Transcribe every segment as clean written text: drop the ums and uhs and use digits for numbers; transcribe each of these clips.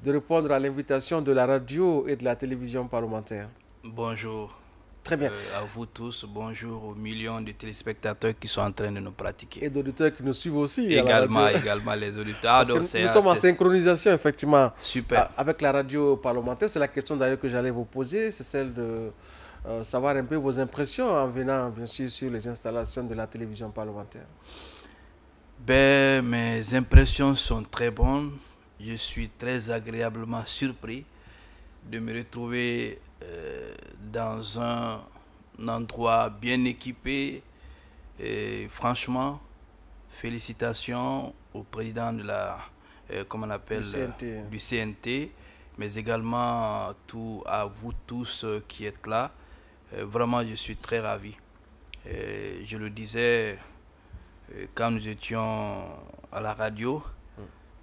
de répondre à l'invitation de la radio et de la télévision parlementaire. Bonjour Très bien. à vous tous, bonjour aux millions de téléspectateurs qui sont en train de nous pratiquer. Et d'auditeurs qui nous suivent aussi à la radio. Également les auditeurs. Parce que nous sommes en synchronisation, effectivement, super. avec la radio parlementaire. C'est la question d'ailleurs que j'allais vous poser, c'est celle de savoir un peu vos impressions en venant, bien sûr, sur les installations de la télévision parlementaire. Ben, mes impressions sont très bonnes. Je suis très agréablement surpris de me retrouver dans un endroit bien équipé. Et franchement, félicitations au président de la, comment on appelle, du CNT, mais également à vous tous qui êtes là. Vraiment, je suis très ravi. Je le disais quand nous étions à la radio,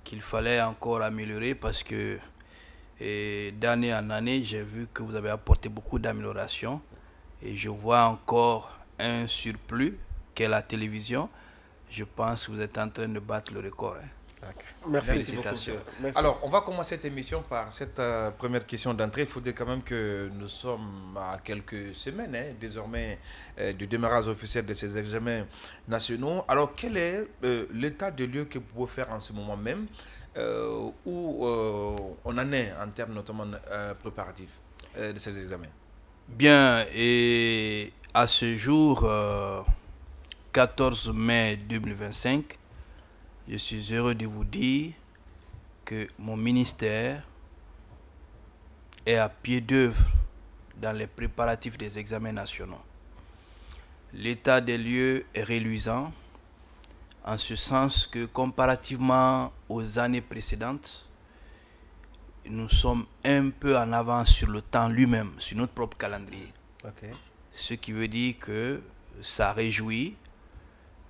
qu'il fallait encore améliorer parce que d'année en année, j'ai vu que vous avez apporté beaucoup d'améliorations et je vois encore un surplus qu'est la télévision. Je pense que vous êtes en train de battre le record. Hein. Okay. Merci beaucoup. Merci. Alors, on va commencer cette émission par cette première question d'entrée. Il faudrait quand même que nous sommes à quelques semaines, désormais, du démarrage officiel de ces examens nationaux. Alors, quel est l'état de lieu que vous pouvez faire en ce moment même, où on en est en termes notamment préparatifs de ces examens? Bien, et à ce jour, 14 mai 2025, je suis heureux de vous dire que mon ministère est à pied d'œuvre dans les préparatifs des examens nationaux. L'état des lieux est reluisant, en ce sens que comparativement aux années précédentes, nous sommes un peu en avance sur le temps lui-même, sur notre propre calendrier. Okay. Ce qui veut dire que ça réjouit,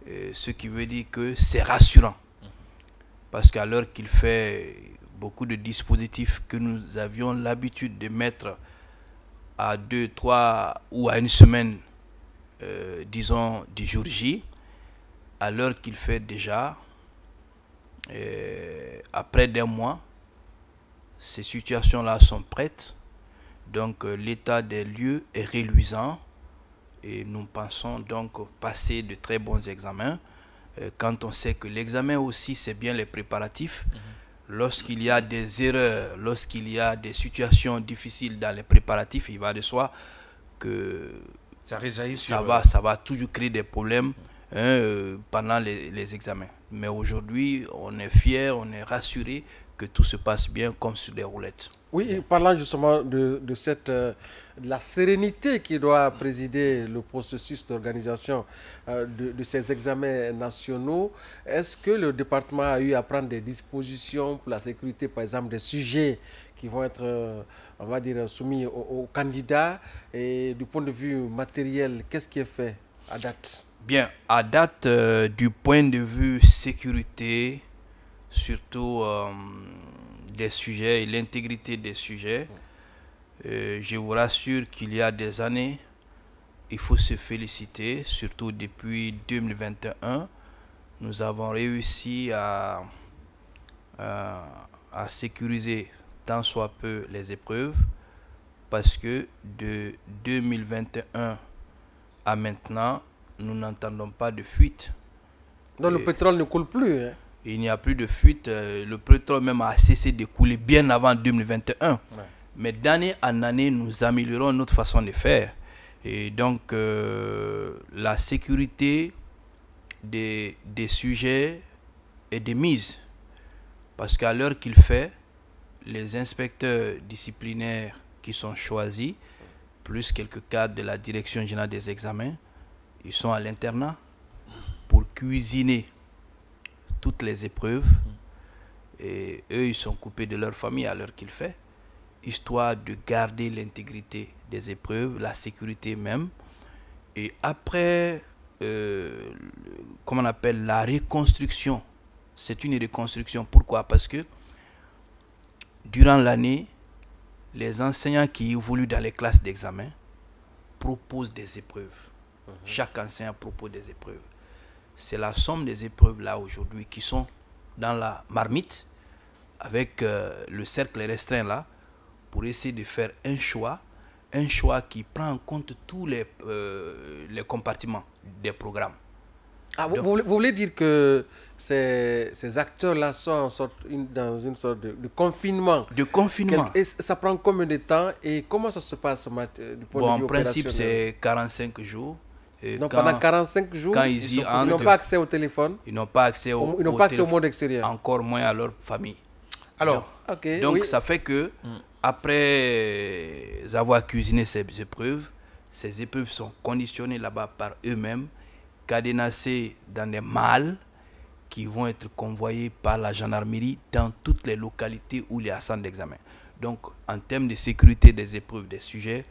ce qui veut dire que c'est rassurant. Parce qu'à l'heure qu'il fait, beaucoup de dispositifs que nous avions l'habitude de mettre à 2, 3 ou à une semaine, disons, du jour J, à l'heure qu'il fait déjà, après d'un mois, ces situations-là sont prêtes. Donc l'état des lieux est reluisant et nous pensons donc passer de très bons examens. Quand on sait que l'examen aussi, c'est bien les préparatifs. Lorsqu'il y a des erreurs, lorsqu'il y a des situations difficiles dans les préparatifs, il va de soi que ça va toujours créer des problèmes pendant les examens. Mais aujourd'hui, on est fiers, on est rassurés que tout se passe bien comme sur des roulettes. Oui, et parlant justement de la sérénité qui doit présider le processus d'organisation de ces examens nationaux, est-ce que le département a eu à prendre des dispositions pour la sécurité, par exemple des sujets qui vont être, on va dire, soumis aux candidats, et du point de vue matériel, qu'est-ce qui est fait à date? Bien, à date, du point de vue sécurité, surtout des sujets et l'intégrité des sujets, je vous rassure qu'il y a des années, il faut se féliciter, surtout depuis 2021, nous avons réussi à sécuriser tant soit peu les épreuves, parce que de 2021 à maintenant, nous n'entendons pas de fuite. Donc le pétrole ne coule plus, hein? Il n'y a plus de fuite. Le pétrole même a cessé de couler bien avant 2021. Ouais. Mais d'année en année, nous améliorons notre façon de faire. Et donc, la sécurité des sujets est de mise. Parce qu'à l'heure qu'il fait, les inspecteurs disciplinaires qui sont choisis, plus quelques cadres de la direction générale des examens, ils sont à l'internat pour cuisiner toutes les épreuves, et eux ils sont coupés de leur famille à l'heure qu'il fait, histoire de garder l'intégrité des épreuves, la sécurité même. Et après, comment on appelle, la reconstruction, c'est une reconstruction. Pourquoi? Parce que durant l'année, les enseignants qui évoluent dans les classes d'examen proposent des épreuves. Chaque enseignant propose des épreuves. C'est la somme des épreuves là aujourd'hui qui sont dans la marmite avec le cercle restreint là, pour essayer de faire un choix qui prend en compte tous les compartiments des programmes. Ah, vous voulez dire que ces acteurs-là sont dans une sorte de confinement. De confinement. Et ça prend combien de temps et comment ça se passe du point de vue en principe, c'est 45 jours. Donc pendant 45 jours, ils n'ont pas accès au téléphone. Ils n'ont pas accès au monde extérieur. Encore moins à leur famille. Alors, donc ça fait que, après avoir cuisiné ces épreuves sont conditionnées là-bas par eux-mêmes, cadenassés dans des malles qui vont être convoyés par la gendarmerie dans toutes les localités où il y a centre d'examen. Donc, en termes de sécurité des épreuves, des sujets,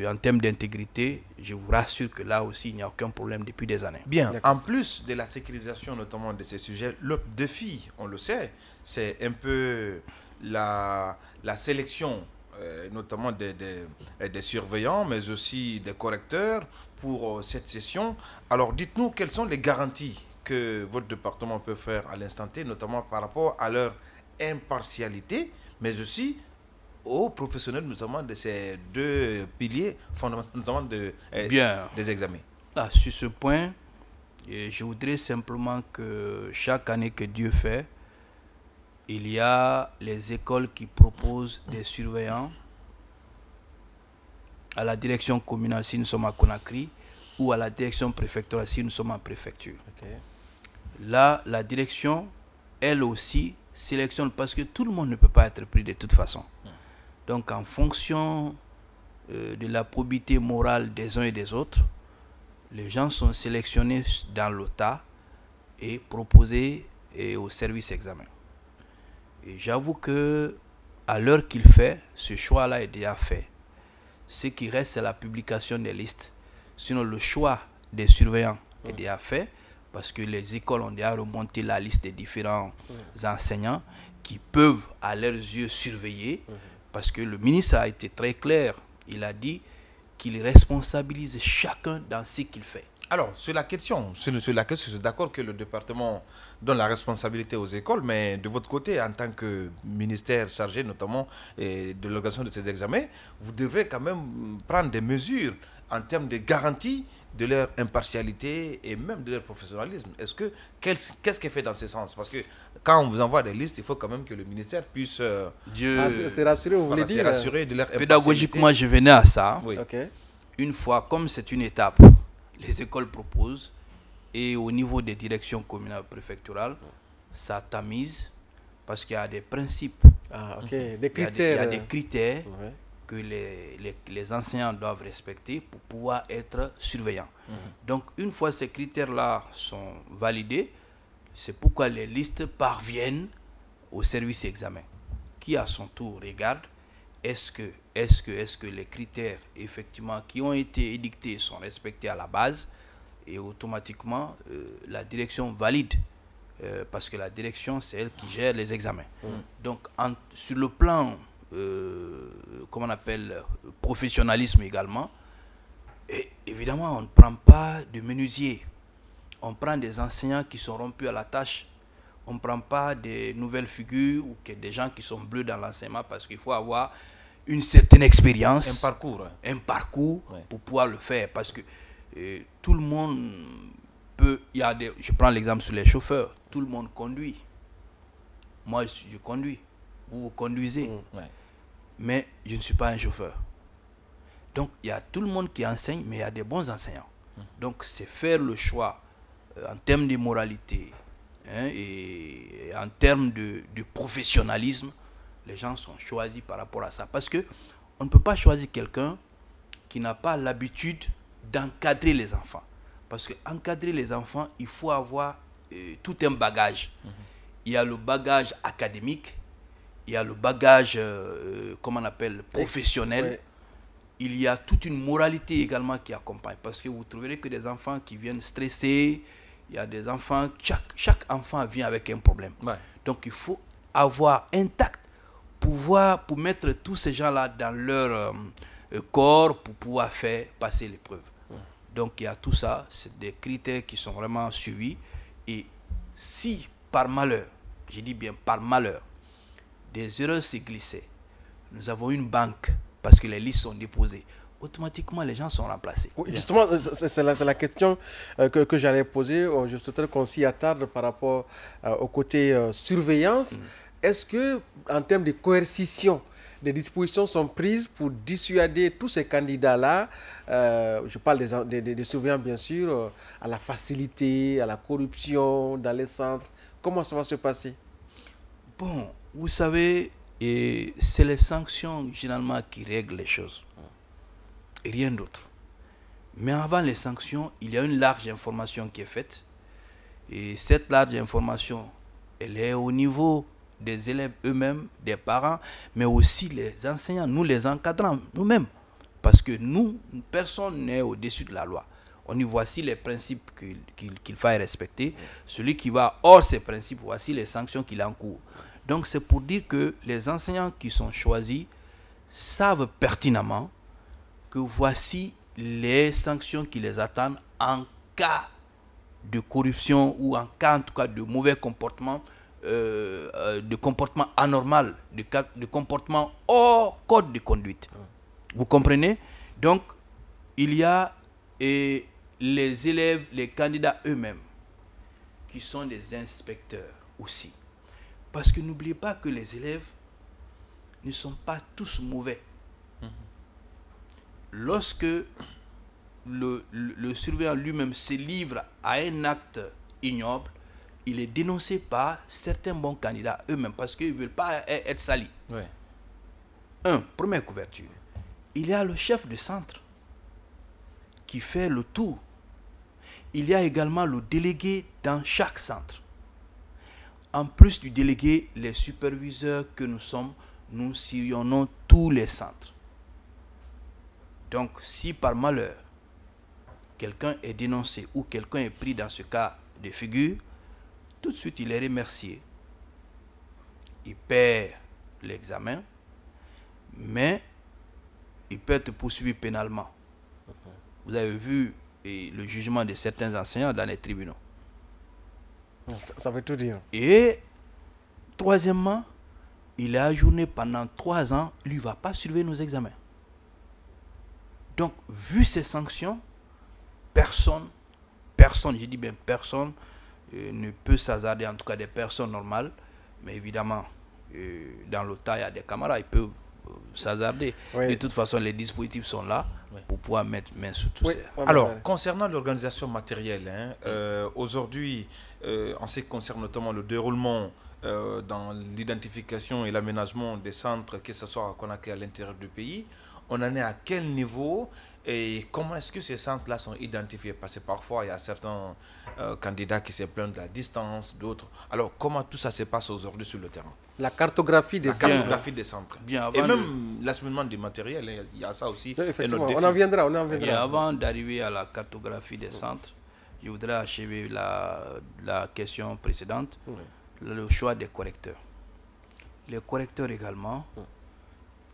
en termes d'intégrité, je vous rassure que là aussi, il n'y a aucun problème depuis des années. Bien, en plus de la sécurisation notamment de ces sujets, le défi, on le sait, c'est un peu la sélection, notamment des surveillants, mais aussi des correcteurs pour cette session. Alors, dites-nous quelles sont les garanties que votre département peut faire à l'instant T, notamment par rapport à leur impartialité, mais aussi aux professionnels, notamment de ces deux piliers fondamentaux, notamment des examens. Sur ce point, je voudrais simplement que chaque année que Dieu fait, il y a les écoles qui proposent des surveillants à la direction communale si nous sommes à Conakry ou à la direction préfectorale si nous sommes en préfecture. Là, la direction, elle aussi, sélectionne parce que tout le monde ne peut pas être pris de toute façon. Donc, en fonction de la probité morale des uns et des autres, les gens sont sélectionnés dans l'OTA et proposés au service examen. Et j'avoue que à l'heure qu'il fait, ce choix-là est déjà fait. Ce qui reste, c'est la publication des listes. Sinon, le choix des surveillants est déjà fait parce que les écoles ont déjà remonté la liste des différents enseignants qui peuvent, à leurs yeux, surveiller. Parce que le ministre a été très clair. Il a dit qu'il responsabilise chacun dans ce qu'il fait. Alors, sur la question, je suis d'accord que le département donne la responsabilité aux écoles, mais de votre côté, en tant que ministère chargé notamment de l'organisation de ces examens, vous devez quand même prendre des mesures en termes de garantie de leur impartialité et même de leur professionnalisme. Qu'est-ce qui est fait dans ce sens? Parce que quand on vous envoie des listes, il faut quand même que le ministère puisse se rassurer, vous voulez dire, rassurer de leur impartialité. Pédagogiquement, je venais à ça. Oui. Une fois, comme c'est une étape, les écoles proposent et au niveau des directions communales préfectorales, ça tamise parce qu'il y a des principes. Des critères. Il y a des critères que les enseignants doivent respecter pour pouvoir être surveillants. Donc, une fois ces critères-là sont validés, c'est pourquoi les listes parviennent au service examen, qui à son tour regarde est-ce que les critères effectivement qui ont été édictés sont respectés à la base, et automatiquement la direction valide parce que la direction c'est elle qui gère les examens. Donc sur le plan comment on appelle professionnalisme également, et évidemment on ne prend pas de menuisier, on prend des enseignants qui sont rompus à la tâche. On ne prend pas des nouvelles figures ou des gens qui sont bleus dans l'enseignement parce qu'il faut avoir une certaine expérience. Un parcours pour pouvoir le faire. Parce que tout le monde peut... je prends l'exemple sur les chauffeurs. Tout le monde conduit. Moi, je conduis. Vous conduisez. Mais je ne suis pas un chauffeur. Donc, il y a tout le monde qui enseigne, mais il y a des bons enseignants. Donc, c'est faire le choix en termes de moralité, et en termes de professionnalisme, les gens sont choisis par rapport à ça. Parce qu'on ne peut pas choisir quelqu'un qui n'a pas l'habitude d'encadrer les enfants. Parce qu'encadrer les enfants, il faut avoir tout un bagage. Il y a le bagage académique, il y a le bagage, comment on appelle, professionnel. Il y a toute une moralité également qui accompagne. Parce que vous trouverez que des enfants qui viennent stressés, il y a des enfants, chaque enfant vient avec un problème. Donc il faut avoir intact pour mettre tous ces gens-là dans leur corps pour pouvoir faire passer l'épreuve. Donc il y a tout ça, c'est des critères qui sont vraiment suivis. Et si par malheur, je dis bien par malheur, des erreurs se glissaient, nous avons une banque parce que les listes sont déposées. Automatiquement, les gens sont remplacés. Oui, justement, c'est la question que j'allais poser. Je souhaiterais qu'on s'y attarde par rapport au côté surveillance. Est-ce que, en termes de coercition, des dispositions sont prises pour dissuader tous ces candidats-là, je parle des surveillants bien sûr, à la facilité, à la corruption dans les centres? Comment ça va se passer? Bon, vous savez, c'est les sanctions généralement qui règlent les choses. Et rien d'autre. Mais avant les sanctions, il y a une large information qui est faite. Et cette large information, elle est au niveau des élèves eux-mêmes, des parents, mais aussi les enseignants, nous les encadrants, nous-mêmes. Parce que nous, personne n'est au-dessus de la loi. On y voici les principes qu'il faille respecter. Celui qui va hors ces principes, voici les sanctions qu'il encourt. Donc c'est pour dire que les enseignants qui sont choisis savent pertinemment que voici les sanctions qui les attendent en cas de corruption ou en cas en tout cas de mauvais comportement, de comportement anormal, de comportement hors code de conduite. Vous comprenez? Donc, il y a les élèves, les candidats eux-mêmes, qui sont des inspecteurs aussi. Parce que n'oubliez pas que les élèves ne sont pas tous mauvais. Lorsque le surveillant lui-même se livre à un acte ignoble, il est dénoncé par certains bons candidats eux-mêmes parce qu'ils ne veulent pas être salis. Ouais. Première couverture. Il y a le chef de centre qui fait le tour. Il y a également le délégué dans chaque centre. En plus du délégué, les superviseurs que nous sommes, nous sillonnons tous les centres. Donc, si par malheur, quelqu'un est dénoncé ou quelqu'un est pris dans ce cas de figure, tout de suite, il est remercié. Il perd l'examen, mais il peut être poursuivi pénalement. Vous avez vu le jugement de certains enseignants dans les tribunaux. Ça veut tout dire. Et troisièmement, il est ajourné pendant 3 ans, lui ne va pas surveiller nos examens. Donc, vu ces sanctions, personne, je dis bien personne, ne peut s'hasarder, en tout cas des personnes normales, mais évidemment, dans le tas, il y a des camarades, ils peuvent s'hasarder. Oui. De toute façon, les dispositifs sont là pour pouvoir mettre main sur tout ça. Alors, concernant l'organisation matérielle, aujourd'hui, en ce qui concerne notamment le déroulement dans l'identification et l'aménagement des centres, que ce soit à Conakry à l'intérieur du pays, on en est à quel niveau et comment est-ce que ces centres-là sont identifiés? Parce que parfois, il y a certains candidats qui se plaignent de la distance, d'autres. Alors, comment tout ça se passe aujourd'hui sur le terrain? La cartographie des centres. Bien avant et même l'acheminement du matériel, il y a ça aussi. Effectivement, on en viendra. Et avant d'arriver à la cartographie des centres, je voudrais achever la question précédente, le choix des correcteurs. Les correcteurs également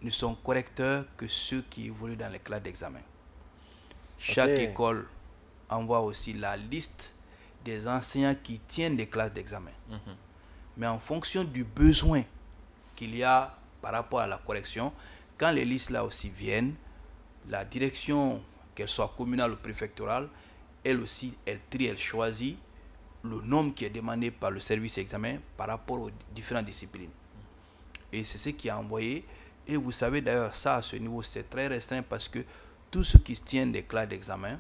ne sont correcteurs que ceux qui évoluent dans les classes d'examen. Chaque école envoie aussi la liste des enseignants qui tiennent des classes d'examen. Mais en fonction du besoin qu'il y a par rapport à la correction, quand les listes là aussi viennent, la direction, qu'elle soit communale ou préfectorale, elle aussi, elle trie, elle choisit le nombre qui est demandé par le service examen par rapport aux différentes disciplines. Et c'est ce qui est envoyé. Et vous savez d'ailleurs, ça à ce niveau, c'est très restreint parce que tous ceux qui tiennent des classes d'examen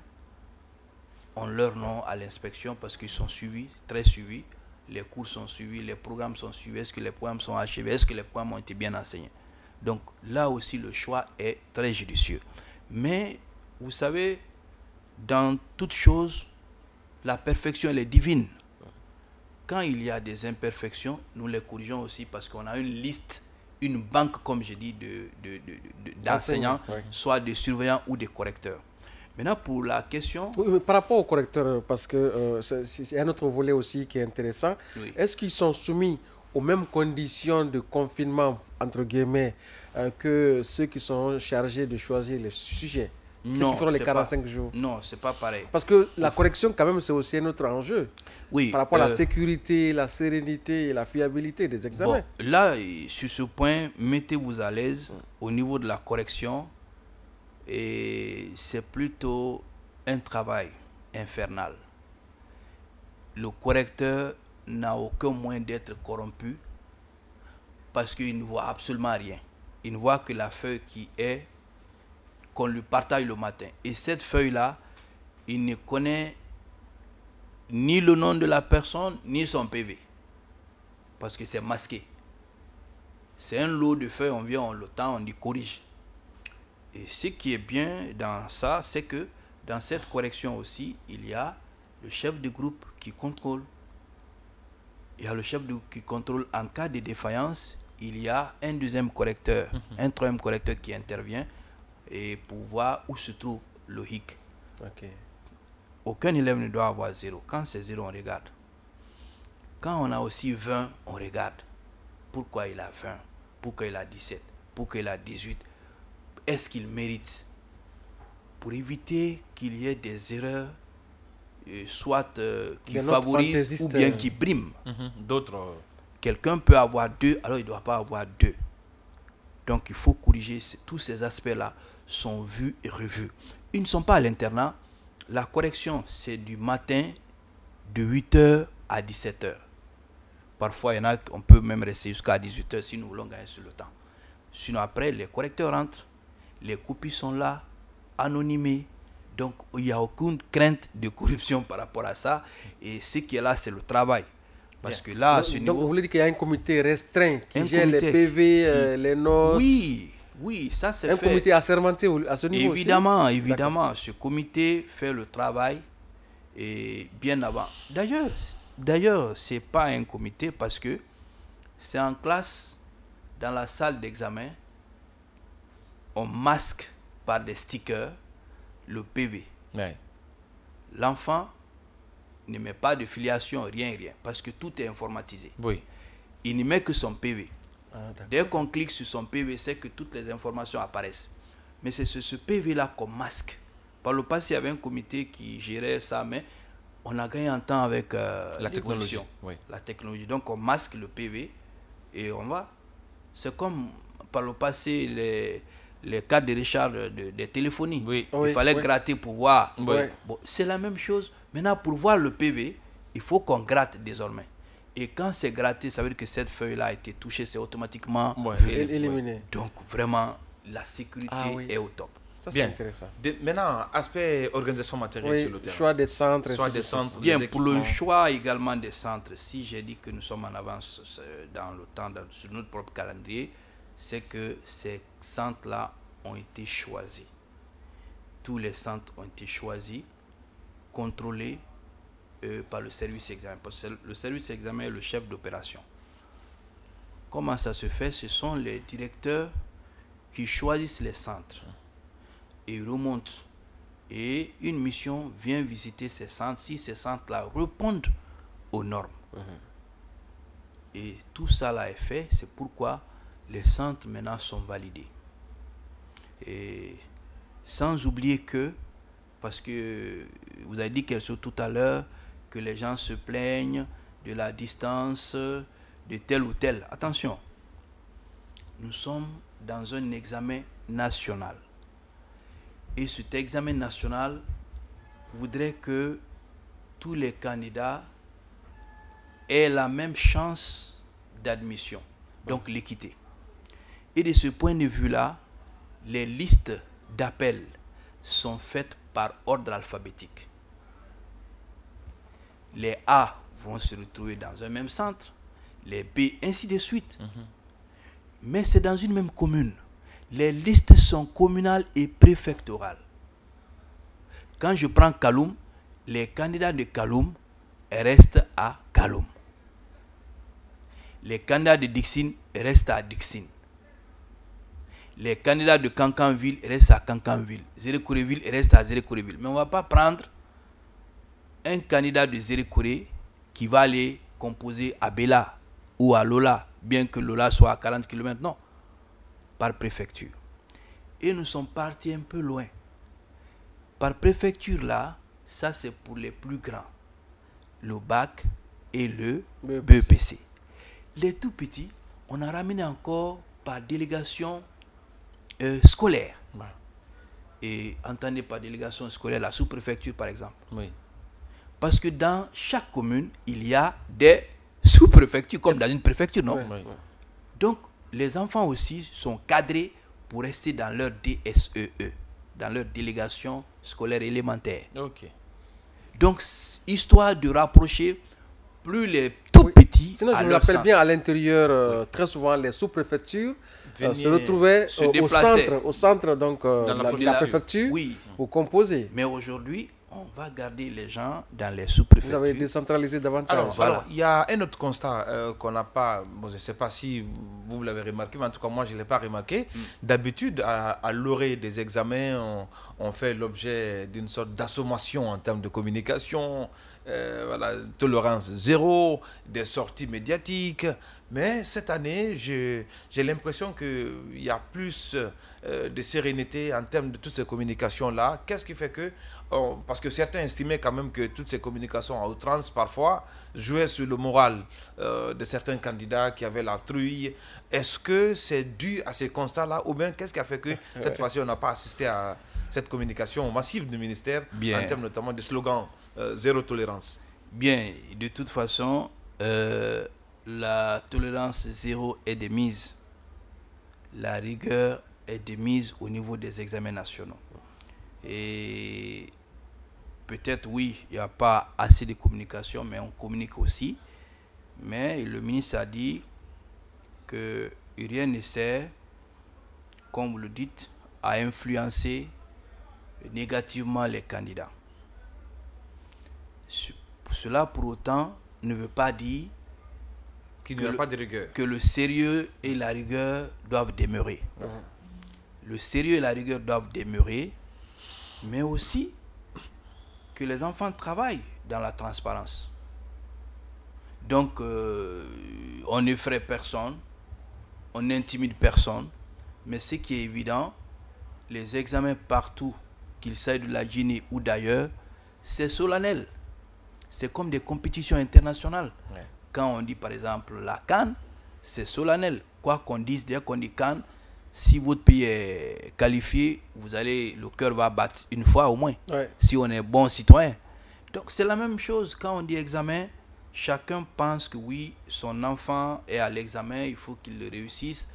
ont leur nom à l'inspection parce qu'ils sont suivis, très suivis. Les cours sont suivis, les programmes sont suivis. Est-ce que les programmes sont achevés? Est-ce que les programmes ont été bien enseignés? Donc là aussi, le choix est très judicieux. Mais vous savez, dans toute chose, la perfection elle est divine. Quand il y a des imperfections, nous les corrigeons aussi parce qu'on a une liste, une banque, comme je dis, d'enseignants, soit de surveillants ou de correcteurs. Maintenant, pour la question... Oui, mais par rapport aux correcteurs, parce que c'est un autre volet aussi qui est intéressant, est-ce qu'ils sont soumis aux mêmes conditions de confinement, entre guillemets, que ceux qui sont chargés de choisir les sujets Ceux qui feront les 45 jours. Non, c'est pas pareil. Parce que la correction, quand même, c'est aussi un autre enjeu. Oui. Par rapport à la sécurité, la sérénité et la fiabilité des examens. Bon, là, sur ce point, mettez-vous à l'aise au niveau de la correction. Et c'est plutôt un travail infernal. Le correcteur n'a aucun moyen d'être corrompu parce qu'il ne voit absolument rien. Il ne voit que la feuille qui est, qu'on lui partage le matin. Et cette feuille-là, il ne connaît ni le nom de la personne, ni son PV. Parce que c'est masqué. C'est un lot de feuilles, on vient, on le tend, on y corrige. Et ce qui est bien dans ça, c'est que dans cette correction aussi, il y a le chef de groupe qui contrôle. Il y a le chef de groupe qui contrôle en cas de défaillance. Il y a un deuxième correcteur, un troisième correcteur qui intervient et pour voir où se trouve le hic. Okay. Aucun élève ne doit avoir 0. Quand c'est 0, on regarde. Quand on a aussi 20, on regarde. Pourquoi il a 20? Pourquoi il a 17? Pourquoi il a 18? Est-ce qu'il mérite? Pour éviter qu'il y ait des erreurs, soit qui favorisent ou bien qui priment. D'autres. Quelqu'un peut avoir 2, alors il ne doit pas avoir 2. Donc il faut corriger. Tous ces aspects-là sont vus et revus. Ils ne sont pas à l'internat. La correction, c'est du matin de 8h à 17h. Parfois, il y en a, on peut même rester jusqu'à 18h si nous voulons gagner sur le temps. Sinon, après, les correcteurs rentrent. Les copies sont là, anonymées. Donc, il n'y a aucune crainte de corruption par rapport à ça. Et ce qui est là, c'est le travail. Parce que là, à ce niveau... Donc, vous voulez dire qu'il y a un comité restreint qui gère les PV, les notes? Oui, ça c'est fait. Un comité assermenté à ce niveau évidemment, aussi? Évidemment, ce comité fait le travail et bien avant. D'ailleurs, ce n'est pas un comité parce que c'est en classe, dans la salle d'examen, on masque par des stickers le PV. Ouais. L'enfant ne met pas de filiation, rien, parce que tout est informatisé. Oui. Il ne met que son PV. Dès qu'on clique sur son PV, c'est que toutes les informations apparaissent. Mais c'est ce PV-là qu'on masque. Par le passé, il y avait un comité qui gérait ça, mais on a gagné en temps avec la technologie. Oui. La technologie. Donc, on masque le PV et on va. C'est comme par le passé, les cartes de recharge des téléphonies. Oui. Il fallait gratter pour voir. Oui. Bon, c'est la même chose. Maintenant, pour voir le PV, il faut qu'on gratte désormais. Et quand c'est gratté, ça veut dire que cette feuille-là a été touchée, c'est automatiquement éliminé. Donc, vraiment, la sécurité est au top. Ça, c'est intéressant. Maintenant, aspect organisation matérielle sur le terrain. Choix des centres. Bien, pour le choix également des centres, si j'ai dit que nous sommes en avance dans le temps, sur notre propre calendrier, c'est que ces centres-là ont été choisis. Tous les centres ont été choisis, contrôlés par le service examen. Parce que le service examen est le chef d'opération. Comment ça se fait? Ce sont les directeurs qui choisissent les centres. Et ils remontent. Et une mission vient visiter ces centres si ces centres-là répondent aux normes. Et tout ça là est fait. C'est pourquoi les centres maintenant sont validés. Et sans oublier que, parce que vous avez dit quelque chose tout à l'heure, que les gens se plaignent de la distance de tel ou tel. Attention, nous sommes dans un examen national. Et cet examen national voudrait que tous les candidats aient la même chance d'admission, donc l'équité. Et de ce point de vue-là, les listes d'appel sont faites par ordre alphabétique. Les A vont se retrouver dans un même centre, les B, ainsi de suite. Mais c'est dans une même commune. Les listes sont communales et préfectorales. Quand je prends Kaloum, les candidats de Kaloum restent à Kaloum. Les candidats de Dixine restent à Dixine. Les candidats de Kankanville restent à Kankanville. Zérékoureville reste à Zérékoureville. Mais on ne va pas prendre un candidat de Zérékouré qui va aller composer à Bela ou à Lola, bien que Lola soit à 40 km. Non, par préfecture. Et nous sommes partis un peu loin. Par préfecture, là, ça c'est pour les plus grands. Le bac et le BEPC. Les tout petits, on a ramené encore par délégation scolaire. Et entendez par délégation scolaire la sous-préfecture, par exemple. Oui. Parce que dans chaque commune, il y a des sous-préfectures, comme dans une préfecture, non? Oui. Donc, les enfants aussi sont cadrés pour rester dans leur DSEE, dans leur délégation scolaire élémentaire. Ok. Donc, histoire de rapprocher plus les tout petits. Sinon, à je me leur rappelle centre. bien, à l'intérieur, très souvent, les sous-préfectures se retrouvaient se au déplacer. centre donc, Dans la de la préfecture Oui. pour composer. Mais aujourd'hui, on va garder les gens dans les Vous sous-préfectures. avez décentralisé davantage. Alors, Voilà. alors, il y a un autre constat qu'on n'a pas, bon, je ne sais pas si vous l'avez remarqué, mais en tout cas moi je ne l'ai pas remarqué. D'habitude, à l'orée des examens, on fait l'objet d'une sorte d'assommation en termes de communication, voilà, tolérance zéro, des sorties médiatiques. Mais cette année, j'ai l'impression qu'il y a plus de sérénité en termes de toutes ces communications-là. Qu'est-ce qui fait que, parce que certains estimaient quand même que toutes ces communications à outrance, parfois, jouaient sur le moral de certains candidats qui avaient la trouille. Est-ce que c'est dû à ces constats-là ou bien qu'est-ce qui a fait que cette fois-ci, on n'a pas assisté à cette communication massive du ministère, Bien. en termes notamment de slogan zéro tolérance? Bien, de toute façon, la tolérance zéro est de mise. La rigueur est de mise au niveau des examens nationaux. Et peut-être, oui, il n'y a pas assez de communication, mais on communique aussi. Mais le ministre a dit que rien ne sert, comme vous le dites, à influencer négativement les candidats. Cela, pour autant, ne veut pas dire Qu'il n'y aura pas de rigueur. que le sérieux et la rigueur doivent demeurer. Le sérieux et la rigueur doivent demeurer, mais aussi que les enfants travaillent dans la transparence. Donc, on n'effraie personne, on n'intimide personne, mais ce qui est évident, les examens partout, qu'il s'agisse de la Guinée ou d'ailleurs, c'est solennel. C'est comme des compétitions internationales. Ouais. Quand on dit par exemple la CAN, c'est solennel. Quoi qu'on dise, dès qu'on dit CAN, si votre pays est qualifié, le cœur va battre une fois au moins. Ouais. Si on est bon citoyen. Donc c'est la même chose quand on dit examen. Chacun pense que oui, son enfant est à l'examen, il faut qu'il le réussisse.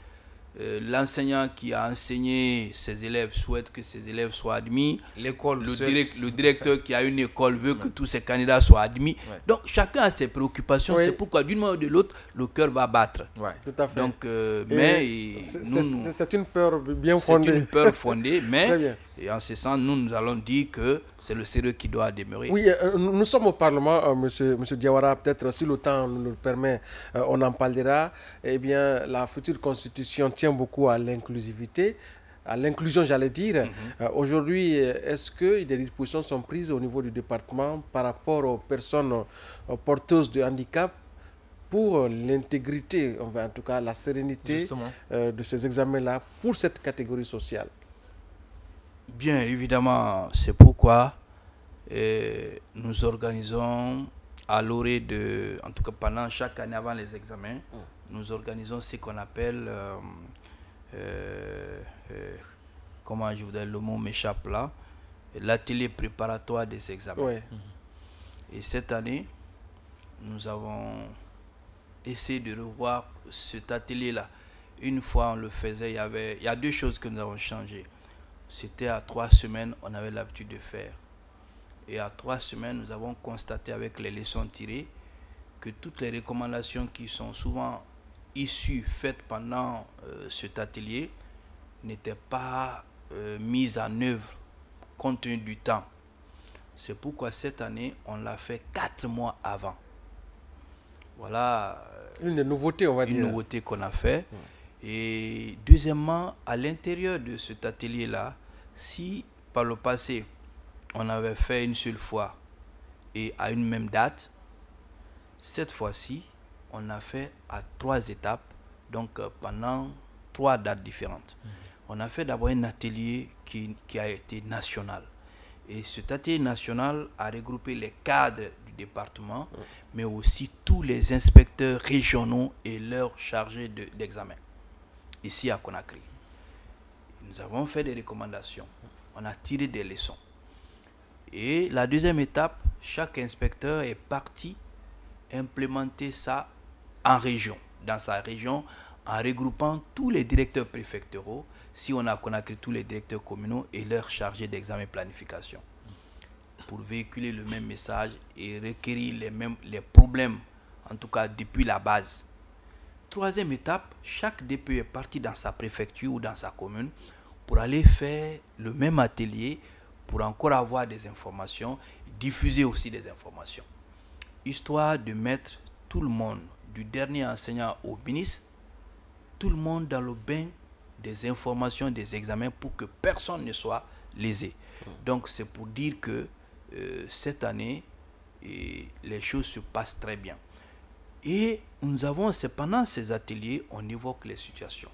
L'enseignant qui a enseigné ses élèves souhaite que ses élèves soient admis. L'école Le directeur qui a une école veut que tous ses candidats soient admis. Ouais. Donc chacun a ses préoccupations. Oui. C'est pourquoi d'une manière ou de l'autre, le cœur va battre. Ouais. Tout à fait. Donc, c'est une peur bien c'est fondée. une peur fondée, Très mais bien. et en ce sens, nous allons dire que c'est le sérieux qui doit demeurer. Oui, nous sommes au Parlement, monsieur Diawara, peut-être si le temps nous le permet, on en parlera. Eh bien, la future constitution tient beaucoup à l'inclusivité, à l'inclusion, j'allais dire. Aujourd'hui, est-ce que des dispositions sont prises au niveau du département par rapport aux personnes porteuses de handicap pour l'intégrité, en tout cas la sérénité Justement. de ces examens-là pour cette catégorie sociale? Bien évidemment, c'est pourquoi nous organisons à l'orée de, en tout cas pendant chaque année avant les examens, nous organisons ce qu'on appelle, comment je voudrais, le mot m'échappe là, l'atelier préparatoire des examens. Ouais. Et cette année, nous avons essayé de revoir cet atelier-là. Une fois on le faisait, il y a deux choses que nous avons changé. C'était à 3 semaines, on avait l'habitude de faire. Et à 3 semaines, nous avons constaté avec les leçons tirées que toutes les recommandations qui sont souvent issues, faites pendant cet atelier, n'étaient pas mises en œuvre compte tenu du temps. C'est pourquoi cette année, on l'a fait 4 mois avant. Voilà Une des nouveautés, on va dire. une nouveauté qu'on a fait. Et deuxièmement, à l'intérieur de cet atelier-là, si par le passé, on avait fait une seule fois et à une même date, cette fois-ci, on a fait à 3 étapes, donc pendant 3 dates différentes. On a fait d'abord un atelier qui a été national. Et cet atelier national a regroupé les cadres du département, mais aussi tous les inspecteurs régionaux et leurs chargés d'examen, ici à Conakry. Nous avons fait des recommandations, on a tiré des leçons. Et la deuxième étape, chaque inspecteur est parti implémenter ça en région, dans sa région, en regroupant tous les directeurs préfectoraux, si on a Conakry, tous les directeurs communaux et leurs chargés d'examen et planification, pour véhiculer le même message et requérir les problèmes, en tout cas depuis la base. Troisième étape, chaque DPE est parti dans sa préfecture ou dans sa commune pour aller faire le même atelier, pour encore avoir des informations, diffuser aussi des informations, histoire de mettre tout le monde, du dernier enseignant au ministre, tout le monde dans le bain des informations, des examens, pour que personne ne soit lésé. Donc c'est pour dire que cette année, les choses se passent très bien. Et nous avons, pendant ces ateliers, on évoque les situations.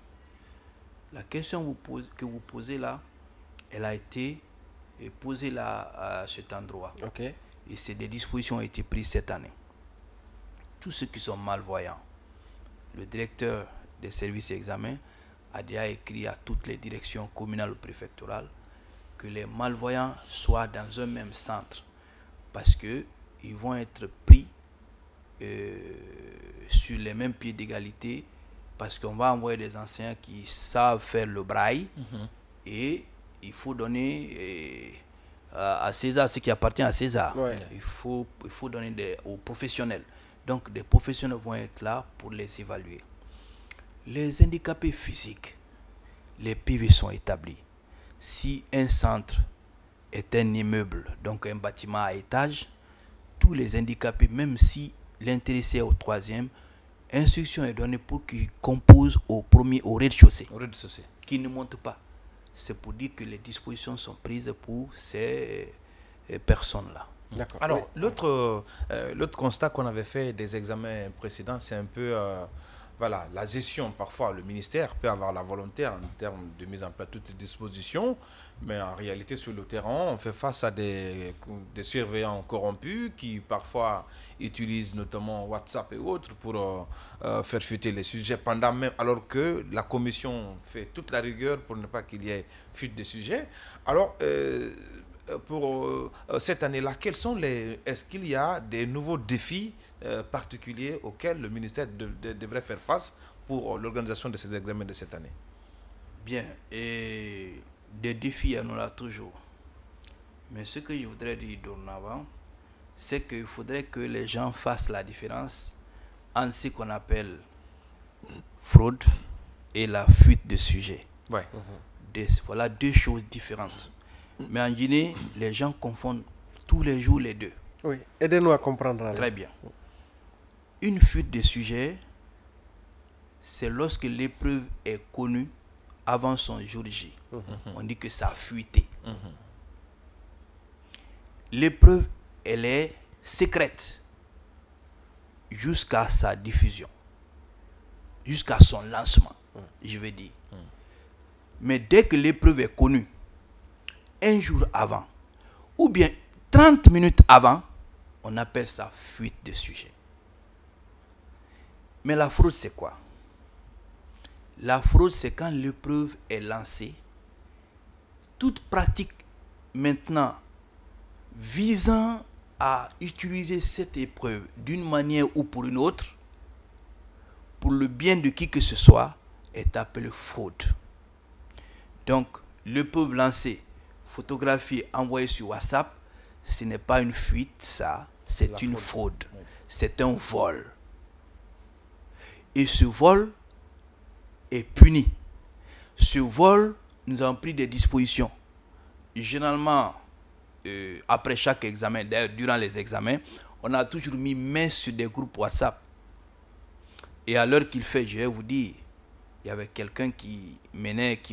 La question que vous posez là, elle a été posée là à cet endroit. Okay. Et des dispositions ont été prises cette année. Tous ceux qui sont malvoyants, le directeur des services examens a déjà écrit à toutes les directions communales ou préfectorales que les malvoyants soient dans un même centre, parce qu'ils vont être pris sur les mêmes pieds d'égalité, parce qu'on va envoyer des enseignants qui savent faire le braille, et il faut donner à César ce qui appartient à César. Ouais. Il faut donner aux professionnels. Donc des professionnels vont être là pour les évaluer. Les handicapés physiques, les PV sont établis. Si un centre est un immeuble, donc un bâtiment à étage, tous les handicapés, même si l'intéressé est au troisième, instruction est donnée pour qu'ils composent au rez-de-chaussée. Qu'ils ne montent pas. C'est pour dire que les dispositions sont prises pour ces personnes-là. D'accord. Alors, Oui. l'autre constat qu'on avait fait des examens précédents, c'est un peu voilà, la gestion. Parfois, le ministère peut avoir la volonté en termes de mise en place de toutes les dispositions, mais en réalité, sur le terrain, on fait face à des surveillants corrompus qui parfois utilisent notamment WhatsApp et autres pour faire fuiter les sujets pendant même, alors que la commission fait toute la rigueur pour ne pas qu'il y ait fuite de sujets. Alors, pour cette année-là, est-ce qu'il y a des nouveaux défis particuliers auxquels le ministère devrait faire face pour l'organisation de ces examens de cette année? Bien, et des défis, il y en a toujours. Mais ce que je voudrais dire dorénavant, c'est qu'il faudrait que les gens fassent la différence entre ce qu'on appelle fraude et la fuite de sujets. Ouais. Voilà deux choses différentes. Mais en Guinée, les gens confondent tous les jours les deux. Oui, aidez-nous à comprendre. Alors. Très bien. Une fuite de sujet, c'est lorsque l'épreuve est connue avant son jour J. On dit que ça a fuité. L'épreuve, elle est secrète jusqu'à sa diffusion, jusqu'à son lancement, je vais dire. Mais dès que l'épreuve est connue, un jour avant, ou bien 30 minutes avant, on appelle ça fuite de sujet. Mais la fraude, c'est quoi? La fraude, c'est quand l'épreuve est lancée. Toute pratique maintenant visant à utiliser cette épreuve d'une manière ou pour une autre, pour le bien de qui que ce soit, est appelée fraude. Donc, l'épreuve lancée, photographiée, envoyée sur WhatsApp, ce n'est pas une fuite, ça, c'est une fraude. Oui. C'est un vol. Et ce vol est puni. Ce vol, nous avons pris des dispositions. Généralement, après chaque examen, d'ailleurs durant les examens, on a toujours mis main sur des groupes WhatsApp. Et à l'heure qu'il fait, je vais vous dire, il y avait quelqu'un qui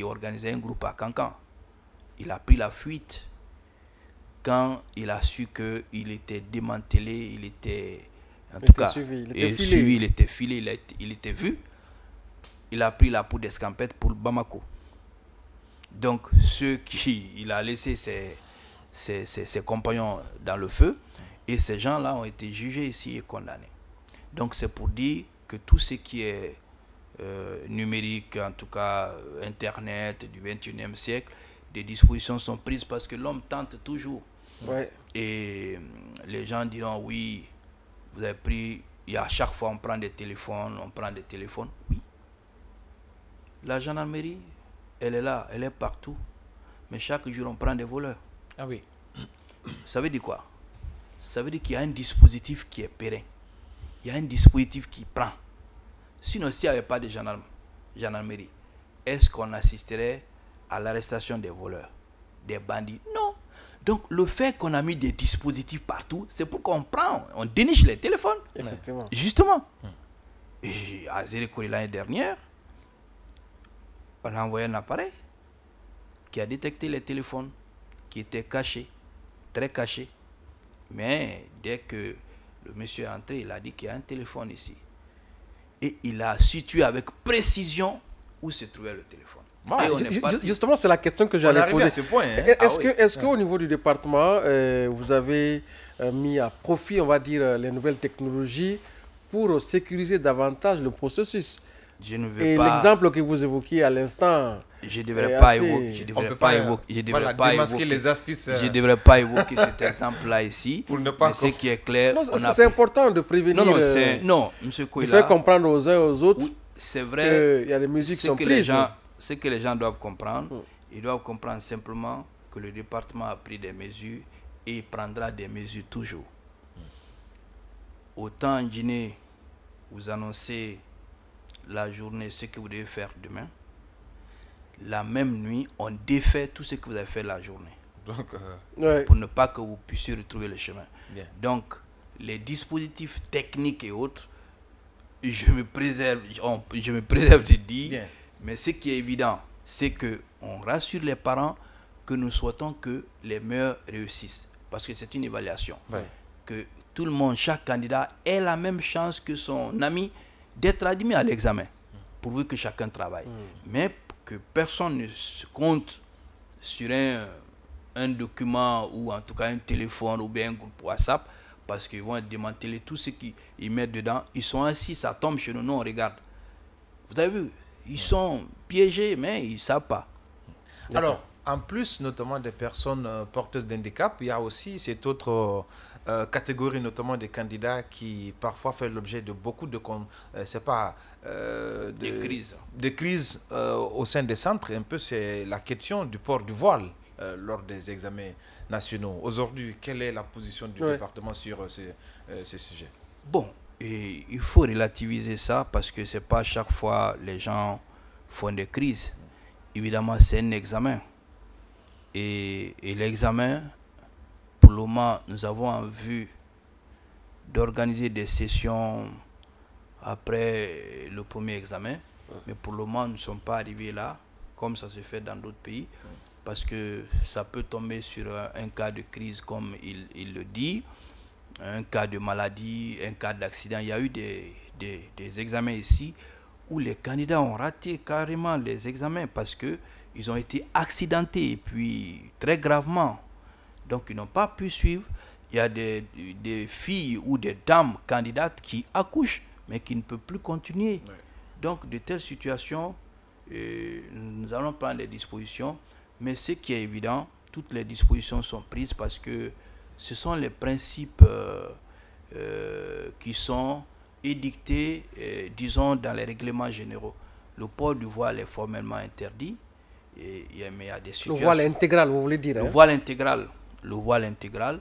organisait un groupe à Cancan. Il a pris la fuite quand il a su qu'il était démantelé, il était filé, il était vu. Il a pris la poudre d'escampette pour Bamako. Donc, il a laissé ses compagnons dans le feu. Et ces gens-là ont été jugés ici et condamnés. Donc c'est pour dire que tout ce qui est numérique, en tout cas Internet du 21e siècle, des dispositions sont prises parce que l'homme tente toujours. Ouais. Et les gens diront oui, vous avez pris, à chaque fois on prend des téléphones, Oui. La gendarmerie, elle est là, elle est partout. Mais chaque jour on prend des voleurs. Ah oui. Ça veut dire quoi? Ça veut dire qu'il y a un dispositif qui est pérenne. Il y a un dispositif qui prend. Sinon, s'il n'y avait pas de gendarmerie, est-ce qu'on assisterait à l'arrestation des voleurs, des bandits? Non. Donc, le fait qu'on a mis des dispositifs partout, c'est pour qu'on prend, on déniche les téléphones. Effectivement. Justement. Et à Zérékouri l'année dernière, on a envoyé un appareil qui a détecté les téléphones qui étaient cachés, très cachés. Mais dès que le monsieur est entré, il a dit qu'il y a un téléphone ici. Et il a situé avec précision où se trouvait le téléphone. Et on est parti. Justement, c'est la question que j'allais poser. À ce point, hein? Est-ce qu'au niveau du département, vous avez mis à profit, on va dire, les nouvelles technologies pour sécuriser davantage le processus? Je ne veux pas. L'exemple que vous évoquiez à l'instant. Je ne devrais pas évoquer. Je ne devrais pas évoquer cet exemple-là ici. Pour ne pas. Mais ce qui est clair. C'est important de prévenir. Non, monsieur Kouila. De faire comprendre aux uns et aux autres. C'est vrai. Il y a des musiques qui sont prises. Ce que les gens doivent comprendre, ils doivent comprendre simplement que le département a pris des mesures et il prendra des mesures toujours. Autant en Guinée, vous annoncez la journée, ce que vous devez faire demain. La même nuit, on défait tout ce que vous avez fait la journée. Donc, pour ne pas que vous puissiez retrouver le chemin. Bien. Donc, les dispositifs techniques et autres, je me préserve de dire. Bien. Mais ce qui est évident, c'est qu'on rassure les parents que nous souhaitons que les meilleurs réussissent. Parce que c'est une évaluation. Ouais. Que tout le monde, chaque candidat, ait la même chance que son ami d'être admis à l'examen, pourvu que chacun travaille. Mais que personne ne se compte sur un document ou en tout cas un téléphone ou bien un groupe WhatsApp, parce qu'ils vont démanteler tout ce qu'ils mettent dedans. Ils sont assis, ça tombe chez nous, nous on regarde. Vous avez vu, ils sont piégés, mais ils ne savent pas. Alors, en plus notamment des personnes porteuses d'handicap, il y a aussi cette autre catégorie, notamment des candidats qui parfois font l'objet de beaucoup de des crises au sein des centres. Un peu, c'est la question du port du voile lors des examens nationaux. Aujourd'hui, quelle est la position du département sur ces sujets? Bon, et il faut relativiser ça parce que c'est pas chaque fois les gens font des crises. Évidemment, c'est un examen. Et l'examen, pour le moment, nous avons en vue d'organiser des sessions après le premier examen. Mais pour le moment, nous ne sommes pas arrivés là, comme ça se fait dans d'autres pays, parce que ça peut tomber sur un cas de crise, comme il le dit, un cas de maladie, un cas d'accident. Il y a eu des examens ici où les candidats ont raté carrément les examens parce que ils ont été accidentés et puis très gravement. Donc ils n'ont pas pu suivre. Il y a des filles ou des dames candidates qui accouchent mais qui ne peuvent plus continuer. Ouais. Donc de telles situations, nous allons prendre des dispositions. Mais ce qui est évident, toutes les dispositions sont prises parce que ce sont les principes qui sont édictés, disons, dans les règlements généraux. Le port du voile est formellement interdit. Mais il y a des situations. Le voile intégral, vous voulez dire? Le voile intégral,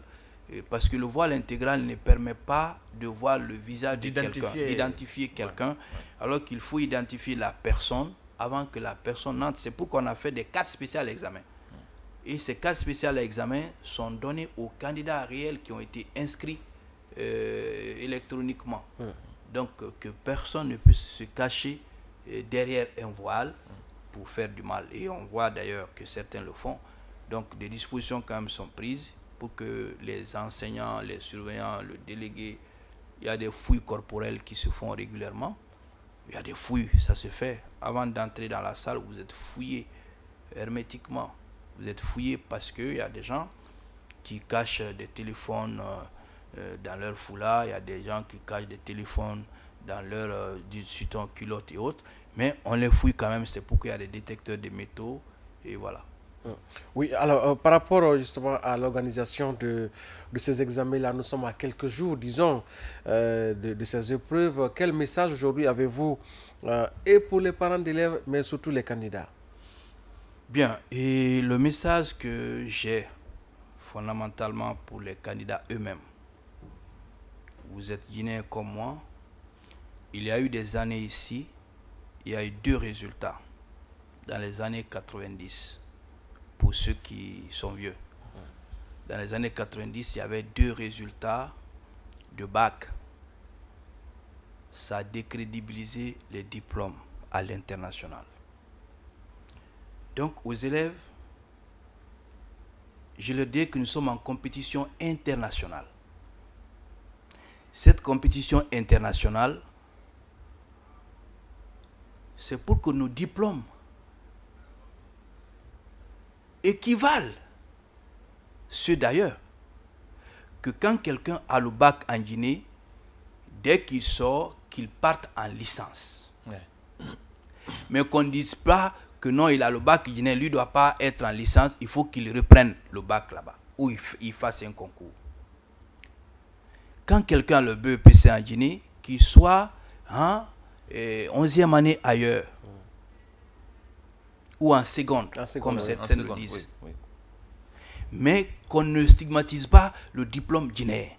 parce que le voile intégral ne permet pas de voir le visage de quelqu'un, d'identifier quelqu'un, ouais. Alors qu'il faut identifier la personne avant que la personne entre. C'est pourquoi on a fait des cartes spéciales à l'examen. Et ces cartes spéciales à examen sont données aux candidats réels qui ont été inscrits électroniquement. Donc que personne ne puisse se cacher derrière un voile pour faire du mal. Et on voit d'ailleurs que certains le font. Donc des dispositions quand même sont prises pour que les enseignants, les surveillants, le délégué, il y a des fouilles corporelles qui se font régulièrement. Il y a des fouilles, ça se fait. Avant d'entrer dans la salle, vous êtes fouillé hermétiquement. Vous êtes fouillé parce qu'il y a des gens qui cachent des téléphones dans leur foulard, il y a des gens qui cachent des téléphones dans leur culotte et autres, mais on les fouille quand même, c'est pour qu'il y a des détecteurs de métaux, et voilà. Oui, alors par rapport justement à l'organisation de ces examens-là, nous sommes à quelques jours, disons, de ces épreuves. Quel message aujourd'hui avez-vous et pour les parents d'élèves, mais surtout les candidats? Bien, et le message que j'ai fondamentalement pour les candidats eux-mêmes, vous êtes guinéens comme moi, il y a eu des années ici, il y a eu 2 résultats dans les années 90. Pour ceux qui sont vieux. Dans les années 90, il y avait 2 résultats de bac. Ça a décrédibilisé les diplômes à l'international. Donc, aux élèves, je leur dis que nous sommes en compétition internationale. Cette compétition internationale, c'est pour que nos diplômes équivalent ceux d'ailleurs. Que quand quelqu'un a le bac en Guinée, dès qu'il sort, qu'il parte en licence. Ouais. Mais qu'on ne dise pas que non, il a le bac guinéen, lui ne doit pas être en licence, il faut qu'il reprenne le bac là-bas, ou il fasse un concours. Quand quelqu'un a le BEPC en Guinée, qu'il soit 11e année ailleurs, ou en seconde, comme certains le disent. Oui, oui. Mais qu'on ne stigmatise pas le diplôme guinéen.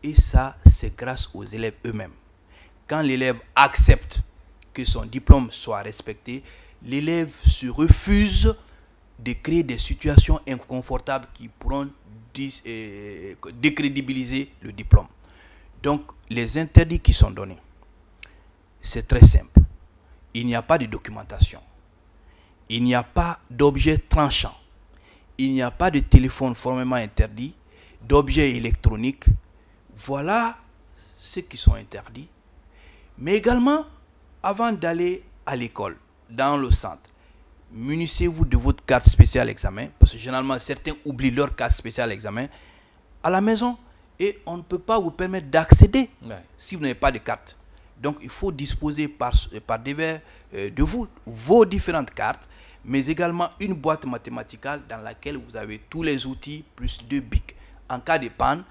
Et ça, c'est grâce aux élèves eux-mêmes. Quand l'élève accepte que son diplôme soit respecté, l'élève se refuse de créer des situations inconfortables qui pourront décrédibiliser le diplôme. Donc, les interdits qui sont donnés, c'est très simple. Il n'y a pas de documentation. Il n'y a pas d'objet tranchant. Il n'y a pas de téléphone formellement interdit, d'objets électroniques. Voilà ceux qui sont interdits. Mais également, avant d'aller à l'école, dans le centre, munissez-vous de votre carte spéciale examen, parce que généralement, certains oublient leur carte spéciale examen à la maison et on ne peut pas vous permettre d'accéder si vous n'avez pas de carte. Donc, il faut disposer par divers de vous, vos différentes cartes, mais également une boîte mathématicale dans laquelle vous avez tous les outils plus 2 bics. En cas de panne,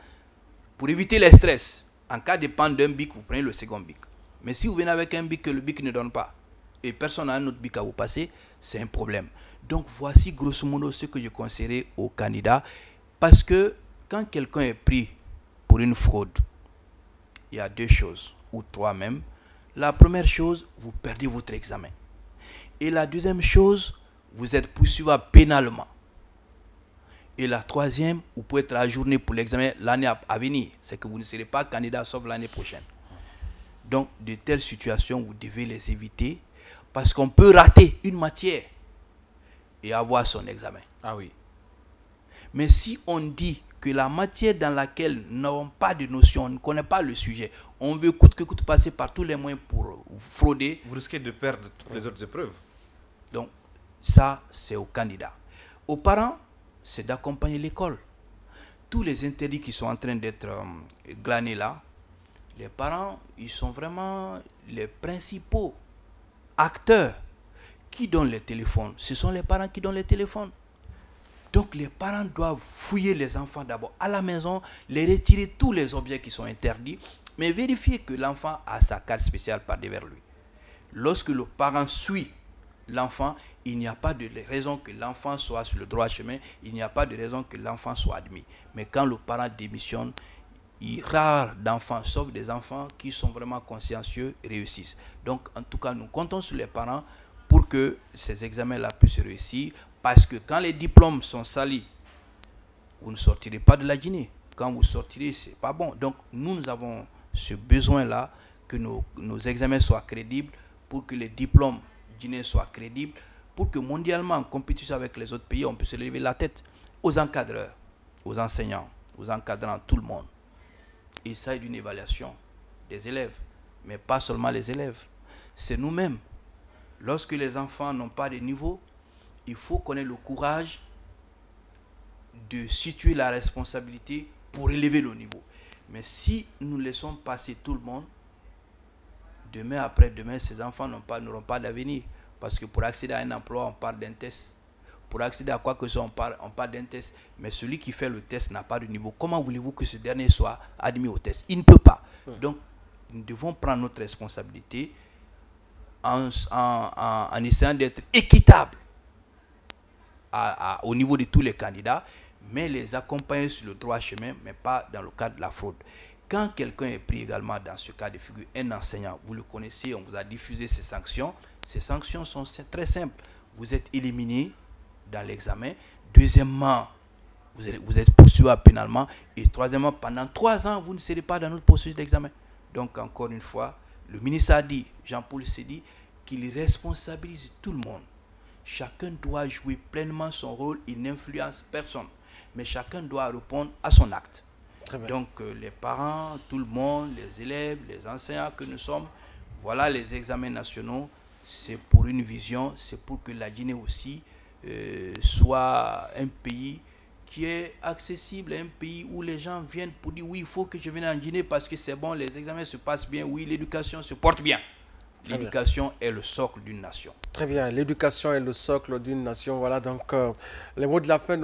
pour éviter les stress, en cas de panne d'un bic, vous prenez le second bic. Mais si vous venez avec un bic que le bic ne donne pas et personne n'a un autre bic à vous passer, c'est un problème. Donc voici grosso modo ce que je conseillerais aux candidats, parce que quand quelqu'un est pris pour une fraude, il y a 2 choses, ou 3 même. La première chose, vous perdez votre examen. Et la deuxième chose, vous êtes poursuivable pénalement. Et la troisième, vous pouvez être ajourné pour l'examen l'année à venir. C'est que vous ne serez pas candidat sauf l'année prochaine. Donc, de telles situations, vous devez les éviter parce qu'on peut rater une matière et avoir son examen. Ah oui. Mais si on dit que la matière dans laquelle nous n'avons pas de notion, on ne connaît pas le sujet, on veut coûte que coûte passer par tous les moyens pour frauder. Vous risquez de perdre toutes les autres épreuves. Donc, ça, c'est aux candidats. Aux parents, c'est d'accompagner l'école. Tous les interdits qui sont en train d'être glanés là, les parents, ils sont vraiment les principaux acteurs. Qui donnent les téléphones? Ce sont les parents qui donnent les téléphones. Donc les parents doivent fouiller les enfants d'abord à la maison, les retirer tous les objets qui sont interdits, mais vérifier que l'enfant a sa carte spéciale par devers lui. Lorsque le parent suit l'enfant, il n'y a pas de raison que l'enfant soit sur le droit chemin, il n'y a pas de raison que l'enfant soit admis. Mais quand le parent démissionne, rare d'enfants, sauf des enfants qui sont vraiment consciencieux, réussissent. Donc en tout cas, nous comptons sur les parents pour que ces examens-là puissent réussir, parce que quand les diplômes sont salis, vous ne sortirez pas de la Guinée. Quand vous sortirez, ce n'est pas bon. Donc nous avons ce besoin-là, que nos examens soient crédibles, pour que les diplômes guinéens soient crédibles, pour que mondialement, en compétition avec les autres pays, on puisse lever la tête aux encadreurs, aux enseignants, aux encadrants, tout le monde. Il s'agit d'une évaluation des élèves, mais pas seulement les élèves. C'est nous-mêmes. Lorsque les enfants n'ont pas de niveau, il faut qu'on ait le courage de situer la responsabilité pour élever le niveau. Mais si nous laissons passer tout le monde, demain après-demain, ces enfants n'auront pas d'avenir. Parce que pour accéder à un emploi, on parle d'un test. Pour accéder à quoi que ce soit, on parle d'un test. Mais celui qui fait le test n'a pas de niveau. Comment voulez-vous que ce dernier soit admis au test? Il ne peut pas. Donc, nous devons prendre notre responsabilité en essayant d'être équitable au niveau de tous les candidats, mais les accompagner sur le droit chemin, mais pas dans le cadre de la fraude. Quand quelqu'un est pris également dans ce cas de figure, un enseignant, vous le connaissez, on vous a diffusé ces sanctions. Ces sanctions sont très simples. Vous êtes éliminé dans l'examen. Deuxièmement, vous êtes poursuivi pénalement. Et troisièmement, pendant 3 ans, vous ne serez pas dans notre processus d'examen. Donc, encore une fois, le ministre a dit, Jean-Paul s'est dit, qu'il responsabilise tout le monde. Chacun doit jouer pleinement son rôle. Il n'influence personne. Mais chacun doit répondre à son acte. Donc, les parents, tout le monde, les élèves, les enseignants que nous sommes, voilà les examens nationaux. C'est pour une vision, c'est pour que la Guinée aussi soit un pays qui est accessible, un pays où les gens viennent pour dire oui, il faut que je vienne en Guinée parce que c'est bon, les examens se passent bien, oui, l'éducation se porte bien. L'éducation est le socle d'une nation. Très bien, l'éducation est le socle d'une nation. Voilà donc les mots de la fin.